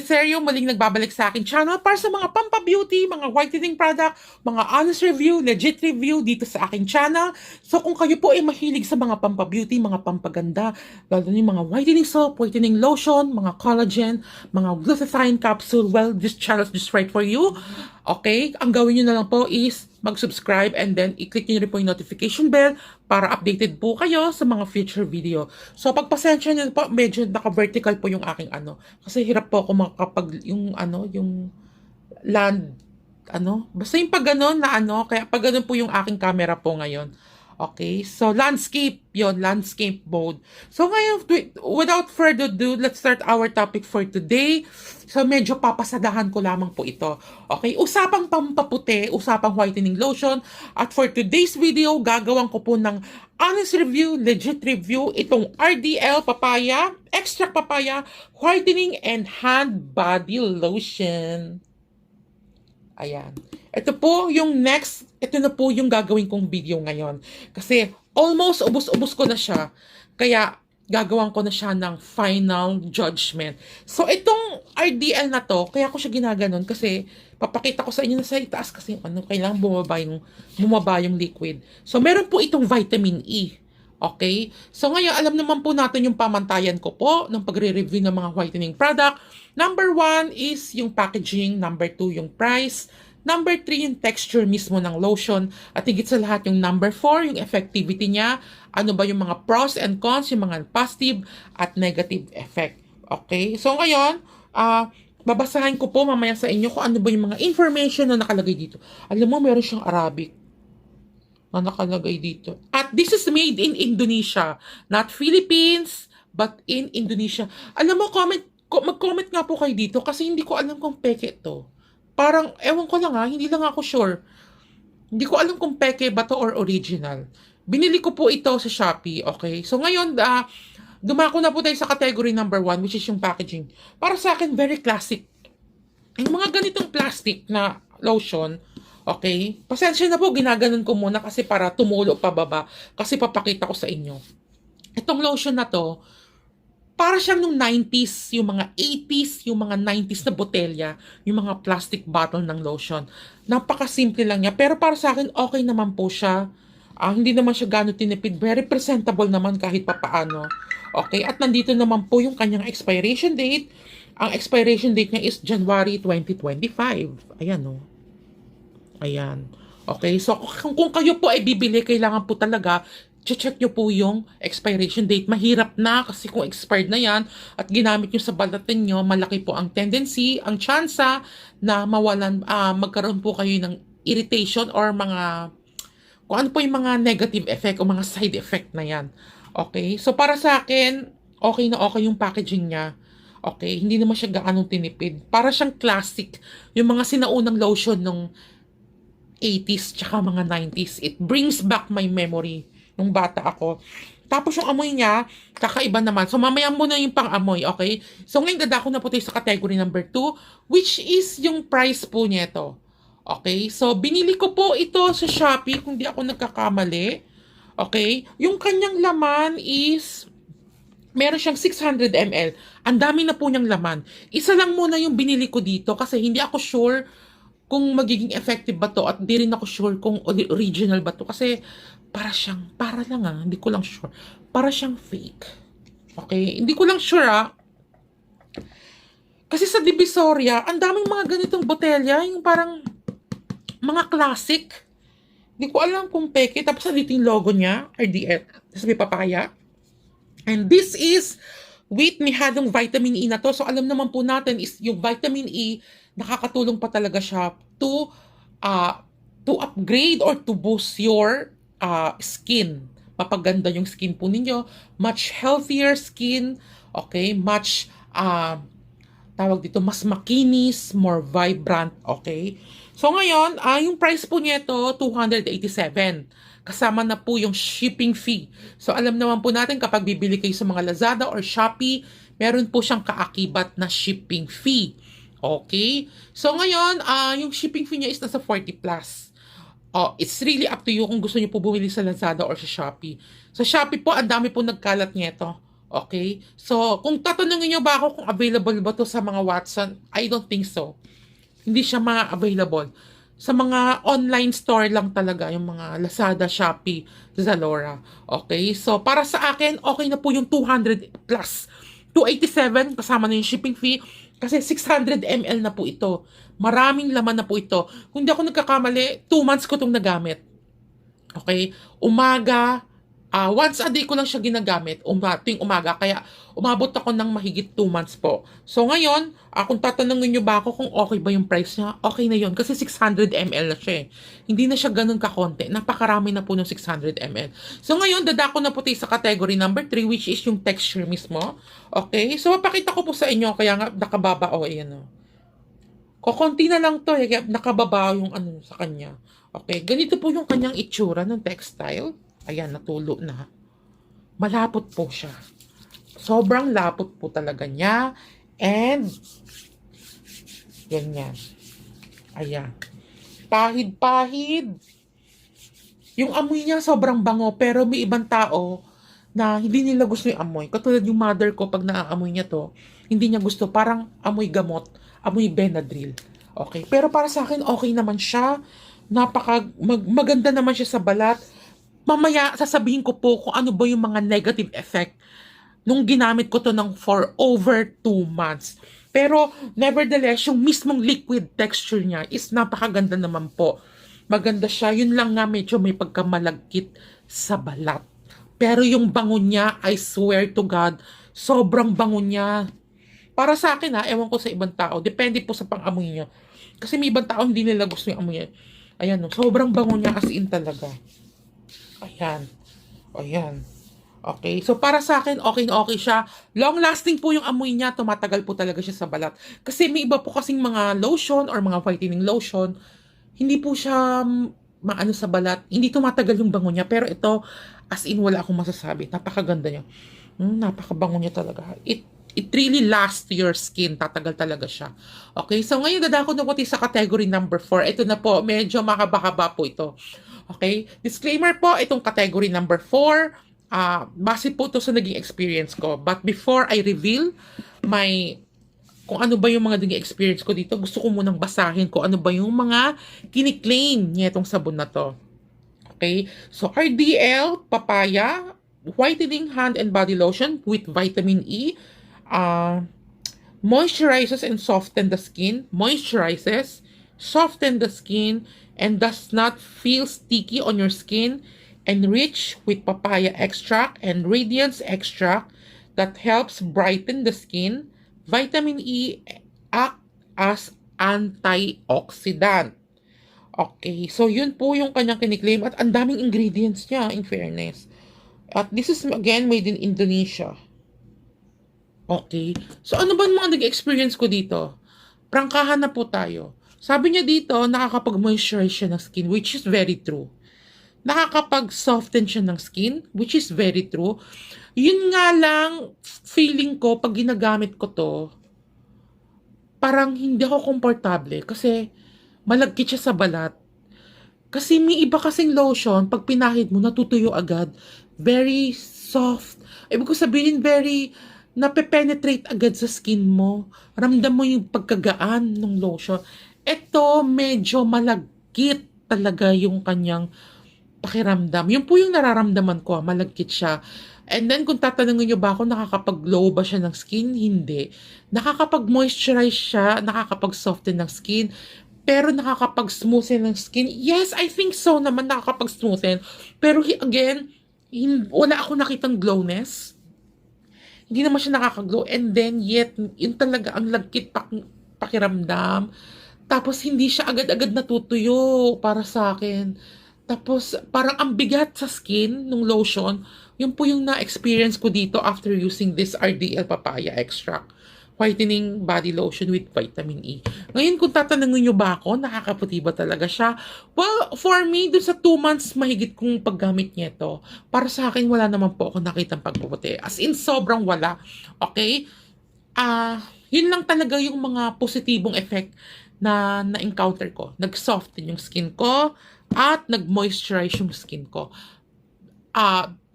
Serio, muling nagbabalik sa aking channel para sa mga pampa-beauty, mga whitening product, mga honest review, legit review dito sa aking channel. So kung kayo po ay mahilig sa mga pampa-beauty, mga pampaganda, lalo yung mga whitening soap, whitening lotion, mga collagen, mga glutathione capsule, well, this channel is just right for you. Okay? Ang gawin nyo na lang po is mag-subscribe and then i-click nyo rin po yung notification bell para updated po kayo sa mga future video. So pagpasensya nyo po, medyo naka-vertical po yung aking ano. Kasi hirap po ako makapag yung yung land, basta yung pag ganon na kaya pag ganon po yung aking camera po ngayon. Okay, so landscape landscape mode. So ngayon, without further ado, let's start our topic for today. So medyo papasadahan ko lamang po ito. Okay, usapang pampaputi, usapang whitening lotion. At for today's video, gagawin ko po ng honest review, legit review, itong RDL Papaya, Extract Papaya, Whitening and Hand Body Lotion. Ayan. Ito na po yung gagawin kong video ngayon. Kasi almost ubos-ubos ko na siya. Kaya gagawan ko na siya ng final judgment. So itong RDL na to, kaya ko siya ginaganon kasi papakita ko sa inyo na sa itaas kasi kailangan bumaba yung liquid. So meron po itong vitamin E. Okay? So ngayon, alam naman po natin yung pamantayan ko po ng pagre-review ng mga whitening product. Number 1 is yung packaging. Number 2 yung price. Number 3 yung texture mismo ng lotion. At higit sa lahat yung number 4, yung effectivity niya. Ano ba yung mga pros and cons, yung mga positive at negative effect. Okay? So ngayon, babasahin ko po mamaya sa inyo kung ano ba yung mga information na nakalagay dito. Alam mo, meron siyang Arabic na nakalagay dito. At this is made in Indonesia. Not Philippines, but in Indonesia. Alam mo, mag-comment nga po kayo dito kasi hindi ko alam kung peke ito. Parang, ewan ko lang hindi lang ako sure. Hindi ko alam kung peke ba to or original. Binili ko po ito sa Shopee, okay? So ngayon, dumako na po tayo sa category number 1, which is yung packaging. Para sa akin, very classic. Yung mga ganitong plastic na lotion, okay? Pasensya na po, ginaganon ko muna kasi para tumulo pababa. Kasi papakita ko sa inyo. Itong lotion na to, para siyang nung 90s, yung mga 80s, yung mga 90s na botelya, yung mga plastic bottle ng lotion. Napakasimple lang niya. Pero para sa akin, okay naman po siya. Hindi naman siya gano'n tinipid. Very presentable naman kahit papaano. Okay, at nandito naman po yung kanyang expiration date. Ang expiration date niya is January 2025. Ayan, Ayan. Okay, so kung kayo po ay bibili, kailangan po talaga check nyo po yung expiration date. Mahirap na kasi kung expired na yan at ginamit nyo sa balatin nyo, malaki po ang tendency, ang tsansa na mawalan, magkaroon po kayo ng irritation or mga, kung ano po yung mga negative effect o mga side effect na yan. Okay, so para sa akin, okay na okay yung packaging niya. Okay, hindi naman siya gaanong tinipid. Para siyang classic, yung mga sinaunang lotion nung 80s tsaka mga 90s. It brings back my memory nung bata ako. Tapos yung amoy niya, kakaiba naman. So mamaya muna yung pang-amoy, okay? So ngayon dadako na po tayo sa category number 2, which is yung price po niya ito. Okay? So binili ko po ito sa Shopee, kung di ako nagkakamali. Okay? Yung kanyang laman is, meron siyang 600 ml. Ang dami na po niyang laman. Isa lang muna yung binili ko dito kasi hindi ako sure kung magiging effective ba to at di rin ako sure kung original ba to kasi para lang hindi ko lang sure. Para siyang fake. Okay? Hindi ko lang sure Kasi sa Divisoria, ang daming mga ganitong botelya, yung parang mga classic. Hindi ko alam kung peke. Tapos dito yung logo niya, RDL. Tapos may papaya. And this is with nihadong vitamin E na to. So alam naman po natin is yung vitamin E, nakakatulong pa talaga siya to upgrade or to boost your skin. Mapaganda yung skin po ninyo. Much healthier skin. Okay? Much, tawag dito, mas makinis, more vibrant. Okay? So ngayon, yung price po niya ito, 287. Kasama na po yung shipping fee. So alam naman po natin kapag bibili kayo sa mga Lazada or Shopee, meron po siyang kaakibat na shipping fee. Okay? So ngayon, yung shipping fee niya is nasa 40 plus. It's really up to you kung gusto niyo po bumili sa Lazada or sa Shopee. Sa Shopee po, ang dami po nagkalat niya ito. Okay? So, kung tatanungin nyo ba ako kung available ba to sa mga Watson, I don't think so. Hindi siya available. Sa mga online store lang talaga, yung mga Lazada, Shopee, Zalora. Okay? So, para sa akin, okay na po yung 200 plus. 287 kasama na yung shipping fee kasi 600 ml na po ito. Maraming laman na po ito. Kung hindi ako nagkakamali, 2 months ko itong nagamit. Okay? Umaga, once a day ko lang siya ginagamit, tuwing umaga. Kaya umabot ako ng mahigit 2 months po. So ngayon, kung tatanungin nyo ba ako kung okay ba yung price niya, okay na yon kasi 600 ml na siya eh. Hindi na siya ganun kakonti. Napakarami na po ng 600 ml. So ngayon, dadako na po tayo sa category number 3, which is yung texture mismo. Okay? So mapakita ko po sa inyo, kaya nga nakababa, ayan o. Kokonti na lang to eh, kaya nakababa yung ano sa kanya. Okay, ganito po yung kanyang itsura ng textile. Ayan, natulo na. Malapot po siya. Sobrang lapot po talaga niya. And, ganyan. Ayan. Pahid-pahid. Yung amoy niya sobrang bango, pero may ibang tao na hindi nila gusto yung amoy. Katulad yung mother ko, pag naaamoy niya to, hindi niya gusto. Parang amoy gamot, amoy Benadryl. Okay, pero para sa akin, okay naman siya. Maganda naman siya sa balat. Mamaya, sasabihin ko po kung ano ba yung mga negative effect nung ginamit ko to for over 2 months. Pero, nevertheless, yung mismong liquid texture niya is napakaganda naman po. Maganda siya. Yun lang nga medyo may pagkamalagkit sa balat. Pero yung bango niya, I swear to God, sobrang bango niya. Para sa akin ewan ko sa ibang tao. Depende po sa pang-amoy niya. Kasi may ibang tao hindi nila gusto yung amoy niya. Ayan, no, sobrang bango niya as in talaga. Ayan. Ayan. Okay, so para sa akin, okay na okay siya. Long-lasting po yung amoy niya, tumatagal po talaga siya sa balat. Kasi may iba po kasing mga lotion or mga whitening lotion, hindi po siya maano sa balat, hindi tumatagal yung bango niya. Pero ito, as in, wala akong masasabi. Napakaganda niya. Napakabango niya talaga. It really lasts your skin. Tatagal talaga siya. Okay, so ngayon dadako na po sa category number 4. Ito na po, medyo makabahaba po ito. Okay, disclaimer po, itong category number 4, base po to sa naging experience ko. But before I reveal kung ano ba yung mga naging experience ko dito, gusto ko munang basahin kung ano ba yung mga kiniklaim niya itong sabon na to. Okay, so RDL Papaya Whitening Hand and Body Lotion with Vitamin E. Moisturizes and soften the skin. Moisturizes, soften the skin, and does not feel sticky on your skin. Enriched with papaya extract and radiance extract that helps brighten the skin. Vitamin E act as antioxidant. Okay, so yun po yung kanyang kiniklaim at ang daming ingredients niya, in fairness. At this is again made in Indonesia. Okay, so ano ba mga nag-experience ko dito? Prangkahan na po tayo. Sabi niya dito, nakakapag-moisturize siya ng skin, which is very true. Nakakapag-soften siya ng skin, which is very true. Yun nga lang, feeling ko, pag ginagamit ko to, parang hindi ako komportable kasi malagkit siya sa balat. Kasi may iba kasing lotion, pag pinahid mo, natutuyo agad. Very soft. Ibig ko sabihin, very nape-penetrate agad sa skin mo. Ramdam mo yung pagkagaan ng lotion. Ito, medyo malagkit talaga yung kanyang pakiramdam. Yun po yung nararamdaman ko, malagkit siya. And then, kung tatanungin nyo ba ako, nakakapag-glow ba siya ng skin? Hindi. Nakakapag-moisturize siya, nakakapag-soften ng skin, pero nakakapag-smoothen ng skin. Yes, I think so naman, nakakapag-smoothen. Pero again, wala ako nakitang glowness. Hindi naman siya nakaka-glow. And then, yet, yun talaga ang lagkit pakiramdam. Tapos, hindi siya agad-agad natutuyo para sa akin. Tapos, parang ang bigat sa skin ng lotion. Yun po yung na-experience ko dito after using this RDL Papaya Extract Whitening Body Lotion with Vitamin E. Ngayon, kung tatanungin nyo ba ako, nakakaputi ba talaga siya? Well, for me, dun sa 2 months mahigit kong paggamit niya ito, para sa akin, wala naman po ako nakitang pagpuputi. As in, sobrang wala. Okay? Yun lang talaga yung mga positibong effect na na-encounter ko. Nag-soften yung skin ko, at nag-moisturize yung skin ko.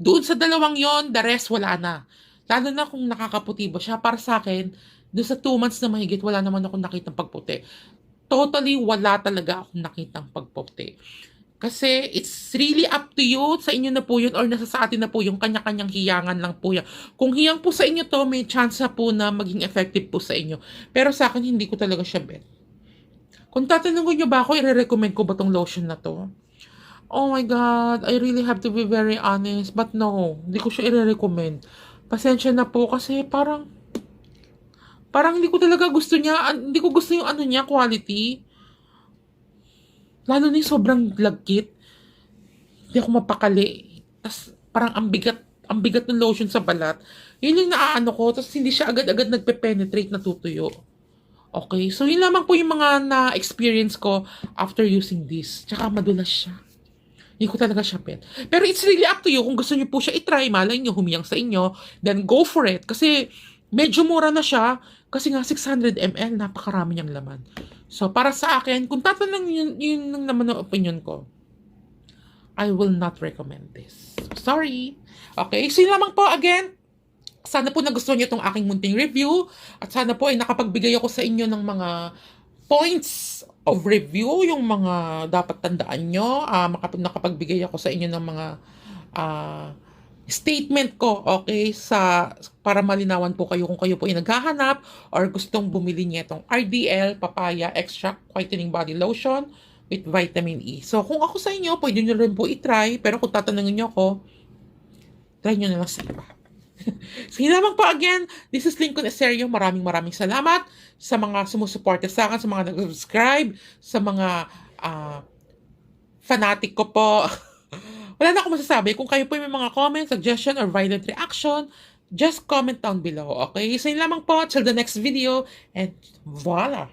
Doon sa dalawang yon, the rest wala na. Lalo na kung nakakaputi ba siya. Para sa akin, doon sa 2 months na mahigit, wala naman akong nakitang pagputi. Totally wala talaga akong nakitang pagputi. Kasi it's really up to you, sa inyo na po yun or nasa sa atin na po yung kanya-kanyang hiyangan lang po yan. Kung hiyang po sa inyo to, may chance po na maging effective po sa inyo. Pero sa akin, hindi ko talaga siya bet. Kung tatanungin nyo ba ako, i-recommend ko ba tong lotion na to? Oh my God, I really have to be very honest. But no, hindi ko siya i-recommend. Pasensya na po kasi parang hindi ko talaga gusto niya, hindi ko gusto yung ano niya, quality. Lalo na yung sobrang lagkit. Hindi ako mapakali. Tas parang ang bigat ng lotion sa balat. Yun yung naaano ko, tas hindi siya agad-agad nagpe-penetrate, natutuyo. Okay, so yun lamang po yung mga na-experience ko after using this. Tsaka madulas siya. Hindi ko talaga siya pet. Pero it's really up to you. Kung gusto niyo po siya itry, malay niyo, humiyang sa inyo, then go for it. Kasi medyo mura na siya. Kasi nga 600 ml, napakarami niyang laman. So, para sa akin, kung tatanong yun lang naman ang opinion ko, I will not recommend this. Sorry. Okay, so yun lamang po again. Sana po nagustuhan niyo itong aking munting review. At sana po ay nakapagbigay ako sa inyo ng mga points of review, yung mga dapat tandaan nyo. Nakapagbigay ako sa inyo ng mga statement ko, okay, para malinawan po kayo kung kayo po ay naghahanap or gustong bumili niya itong RDL Papaya Extract Whitening Body Lotion with Vitamin E. So, kung ako sa inyo, pwede nyo rin po itry, pero kung tatanungin nyo ako, try nyo na lang sa iba. Sige naman po again, this is Lincoln Eserio. Maraming salamat sa mga sumusuporta sa akin, sa mga nag-subscribe, sa mga fanatic ko po. Wala na akong masasabi. Kung kayo po may mga comments, suggestion, or violent reaction, just comment down below, okay? So yun lamang po. Till the next video, and voila!